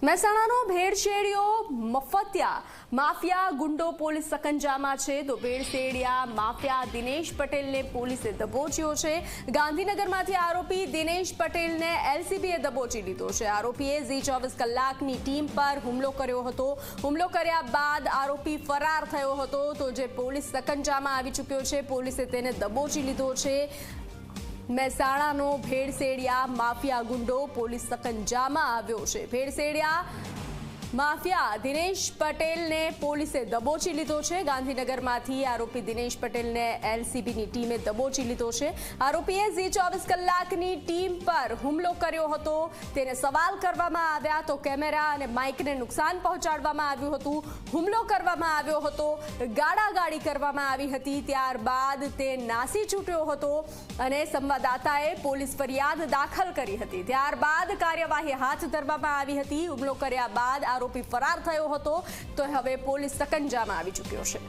મહેસાણાનો ભેળસેડિયો મફતિયા mafia ગુંડો police સકંજામાં છે તો ભેળસેડિયા mafia Dinesh પટેલને પોલીસે દબોચ્યો છે। ગાંધીનગરમાંથી આરોપી દિનેશ પટેલને એલસીબીએ દબોચી લીધો છે। આરોપીએ ઝી 24 કલાકની ટીમ પર હુમલો કર્યો હતો। હુમલો કર્યા બાદ આરોપી ફરાર થયો હતો તો જે પોલીસ સકંજામાં આવી ચૂક્યો છે। પોલીસે તેને દબોચી લીધો છે। મહેસાણાનો ભેળસેડિયા માફિયા ગુંડો પોલીસ સકંજામાં આવ્યો છે। ભેળસેડિયા માફિયા દિનેશ પટેલને પોલીસે દબોચી લીધો છે। ગાંધીનગરમાંથી આરોપી દિનેશ પટેલને એલસીબીની ટીમે દબોચી લીધો છે। આરોપીએ ઝી 24 કલાકની ટીમ પર હુમલો કર્યો હતો। તેને સવાલ કરવામાં આવ્યા તો કેમેરા અને માઇકને નુકસાન પહોંચાડવામાં આવ્યું હતું। હુમલો કરવામાં આવ્યો હતો, ગાળાગાળી કરવામાં આવી હતી। ત્યારબાદ તે નાસી છૂટ્યો હતો અને સંવાદદાતાએ પોલીસ ફરિયાદ દાખલ કરી હતી। ત્યારબાદ કાર્યવાહી હાથ ધરવામાં આવી હતી। હુમલો કર્યા બાદ આરોપી ફરાર થયો હતો તો હવે પોલીસ સકંજામાં આવી ચૂક્યો છે।